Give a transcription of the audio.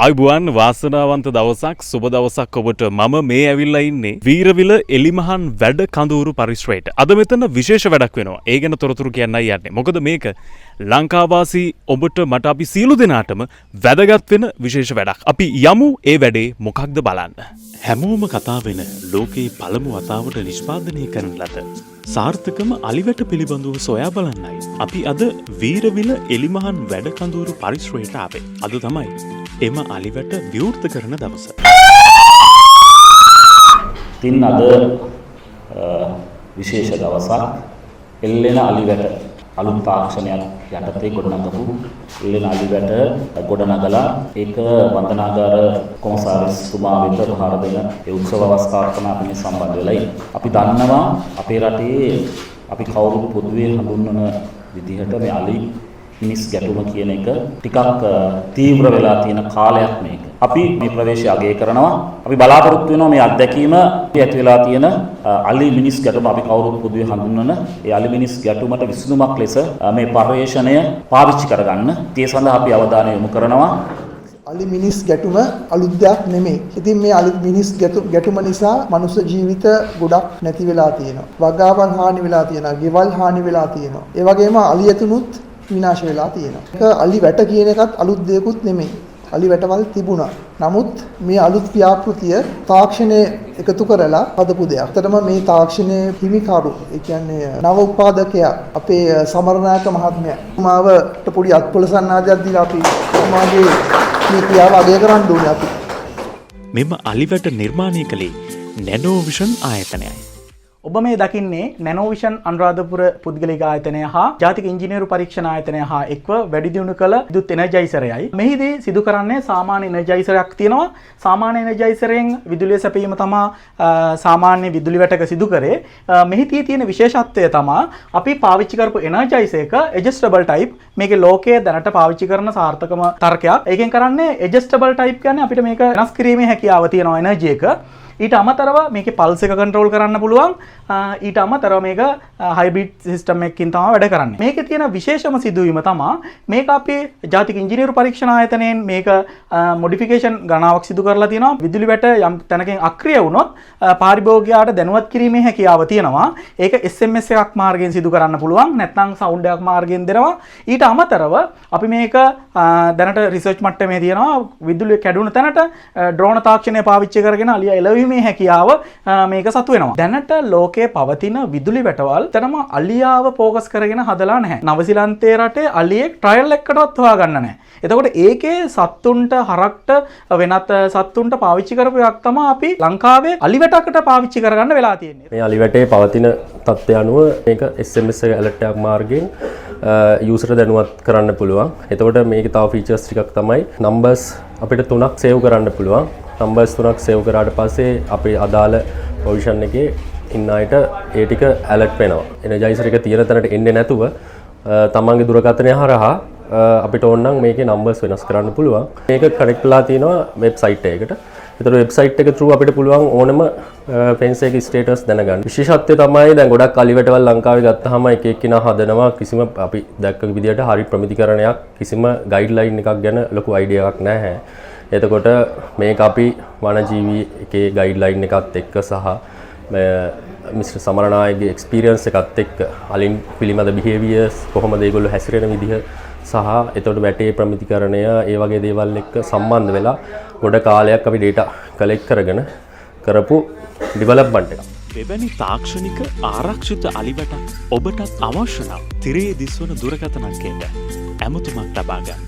අයිබුවන් වාසනාවන්ත දවසක් සුබ දවසක් ඔබට මම මේ ඇවිල්ලා ඉන්නේ වීරවිල එලිමහන් වැඩ කඳවුරු පරිශ්‍රයට. අද මෙතන විශේෂ වැඩක් වෙනවා. ඒ ගැන තොරතුරු කියන්නයි යන්නේ. මොකද මේක ලංකාවාසී ඔබට මට අපි සියලු දෙනාටම වැදගත් වෙන විශේෂ වැඩක්. අපි යමු ඒ වැඩේ මොකක්ද බලන්න. හැමෝම කතා වෙන ලෝකේ පළමු වතාවට නිෂ්පාදනය කරන ලද සාර්ථකම අලිවැට පිළිබඳව සොයා බලන්නයි අපි අද වීරවිල එලිමහන් වැඩ කඳවුරු පරිශ්‍රයට ආවේ. අද තමයි එම අලිවැට විවෘත කරන දවස. තින් අද විශේෂ දවසක් එල්ලෙන අලිවැට අලුත් තාක්ෂණයක් යටතේ ගොඩනගපු එල්ලෙන අලිවැට ගොඩනගලා ඒක වන්දනාගාර කොමසාරිස් තුමා වෙත පහර දෙන ඒ උත්සව අවස්ථාවකට අපි සම්බන්ධ වෙලා අපි දන්නවා අපේ රටේ අපි කවුරුත් පොදුවේ හඳුන්වන විදිහට මේ අලි මිනිස් ගැටුම කියන එක ටිකක් තීව්‍ර වෙලා තියෙන කාලයක් මේක. අපි මේ ප්‍රවේශය අගය කරනවා. අපි බලාපොරොත්තු වෙනවා මේ අත්දැකීම ඇති වෙලා තියෙන අලි මිනිස් ගැටුම අපි කවුරුත් පොදුවේ හඳුන්වන ඒ අලි මිනිස් ගැටුමට විසඳුමක් ලෙස මේ පර්යේෂණය පාවිච්චි කරගන්න. ඒ සඳහා අපි අවධානය යොමු කරනවා. අලි මිනිස් ගැටුම අලුත් දෙයක් නෙමෙයි. ඉතින් මේ අලි මිනිස් ගැටුම නිසා මනුෂ්‍ය ජීවිත ගොඩක් නැති වෙලා තියෙනවා. වගාවන් හානි වෙලා තියෙනවා. ගෙවල් හානි වෙලා තියෙනවා. ඒ වගේම අලි ඇතුනුත් විනාශ වෙලා තියෙනවා. ඒක අලි වැට කියන එකත් අලුත් දෙයක්ුත් නෙමෙයි. අලි වැටවල් තිබුණා. නමුත් මේ අලුත් ව්‍යාපෘතිය තාක්ෂණය එකතු කරලා හදපු දෙයක්. ඇත්තටම මේ තාක්ෂණයේ හිමිකරු, ඒ කියන්නේ නව උත්පාදකයා අපේ සමරනායක මහත්මයා මාවට පොඩි අත්පොළ සන්නාදයක් දීලා අපි සමාජයේ මේ ක්‍රියාව අගය කරන්න ඕනේ අපි. මෙම අලිවැට නිර්මාණය කළේ නැනෝවිෂන් ආයතනයයි. ඔබ මේ දකින්නේ නැනෝවිෂන් අනුරාධපුර පුද්ගලික ආයතනය හා ජාතික ඉංජිනේරු පරීක්ෂණ ආයතනය හා එක්ව වැඩි දියුණු කළ විදුලි එනර්ජයිසරයයි. මෙහිදී සිදු කරන්නේ සාමාන්‍ය එනර්ජයිසරයක් තියෙනවා. සාමාන්‍ය එනර්ජයිසරයෙන් විදුලිය සැපීම තමයි සාමාන්‍ය විදුලි වැටක සිදු කරේ. මෙහිදී තියෙන විශේෂත්වය තමයි අපි පාවිච්චි කරපු එනර්ජයිසර් එක ඇඩ්ජස්ටබල් ටයිප්. මේකේ ලෝකයේ දැනට පාවිච්චි කරන සාර්ථකම තර්කයක්. ඒකෙන් කරන්නේ ඇඩ්ජස්ටබල් ටයිප් කියන්නේ අපිට මේක වෙනස් කිරීමේ හැකියාව තියෙනවා එනර්ජි එක. ඊට අමතරව මේකේ පල්ස් එක කන්ට්‍රෝල් කරන්න පුළුවන්. ඊට අමතරව මේක හයිබ්‍රිඩ් සිස්ටම් එකකින් තමයි වැඩ කරන්නේ. මේකේ තියෙන විශේෂම සිදුවීම තමයි මේක අපේ ජාතික ඉංජිනේරු පරීක්ෂණ ආයතනයෙන් මේක මොඩිෆිකේෂන් ගණනාවක් සිදු කරලා තියෙනවා. විදුලි වැට යම් තැනකින් අක්‍රිය වුණොත් පාරිභෝගිකයාට දැනුවත් කිරීමේ හැකියාව තියෙනවා. ඒක SMS එකක් මාර්ගයෙන් සිදු කරන්න පුළුවන්. නැත්නම් සවුන්ඩ් එකක් මාර්ගයෙන් දෙනවා. ඊට අමතරව අපි මේක දැනට රිසර්ච් මට්ටමේ තියෙනවා. විදුලිය කැඩුණු තැනට ඩ්‍රෝන තාක්ෂණය පාවිච්චි කරගෙන අලිය එළවීමේ හැකියාව මේක සතු වෙනවා. දැනට ලෝකයේ පවතින විදුලි වැටවල් තරම අලියාව ફોකස් කරගෙන හදලා නැහැ. නවසීලන්තයේ රටේ අලියෙක් ට්‍රයල් එකකටවත් හොයාගන්න නැහැ. එතකොට ඒකේ සත්තුන්ට හරක්ට වෙනත් සත්තුන්ට පාවිච්චි කරපු එකක් තමයි අපි ලංකාවේ අලිවැටකට පාවිච්චි කරගන්න වෙලා තියෙන්නේ. මේ අලිවැටේ පවතින තත්ත්වය අනුව මේක SMS එක ඇලර්ට් එකක් මාර්ගයෙන් යූසර් දැනුවත් කරන්න පුළුවන්. එතකොට මේකේ තව ෆීචර්ස් ටිකක් තමයි නම්බර්ස් අපිට 3ක් සේව් කරන්න පුළුවන්. නම්බර්ස් 3ක් සේව් කරාට පස්සේ අපි අදාළ පොසිෂන් එකේ ඉන්න අයට ඒ ටික ඇලර්ට් වෙනවා. එනර්ජයිසර් එක තියෙන තැනට එන්නේ නැතුව තමන්ගේ දුරකථනය හරහා අපිට ඕනනම් මේකේ නම්බර්ස් වෙනස් කරන්න පුළුවන්. මේක කනෙක්ට් වෙලා තියෙනවා වෙබ්සයිට් එකකට. ඒතර වෙබ්සයිට් එක through අපිට පුළුවන් ඕනම ෆෙන්ස් එකේ ස්ටේටස් දැනගන්න. විශේෂත්වය තමයි දැන් ගොඩක් අලිවැටවල් ලංකාවේ ගත්තාම එක එක්කිනා හදනවා කිසිම අපි දැක්ක විදියට හරි ප්‍රමිතිකරණයක් කිසිම ගයිඩ්ලයින් එකක් ගැන ලොකු අයිඩියා එකක් නැහැ. එතකොට මේක අපි වනජීවී එකේ ගයිඩ්ලයින් එකත් එක්ක සහ මිස්ටර් සමරනායකගේ එක්ස්පීරියන්ස් එකත් එක්ක අලින් පිළිබඳ බිහේවියර්ස් කොහොමද ඒගොල්ලෝ හැසිරෙන විදිහ සහ එතකොට වැටේ ප්‍රමිතිකරණය ඒ වගේ දේවල් එක්ක සම්බන්ධ වෙලා ගොඩ කාලයක් අපි data collect කරගෙන කරපු ඩෙවලොප්මන්ට් එකක්. මෙවැනි තාක්ෂණික ආරක්ෂිත අලිවැටක් ඔබටත් අවශ්‍ය නම් තිරේ දිස්වන දුරකථන අංකයට ඇමතුමක් ලබා ගන්න.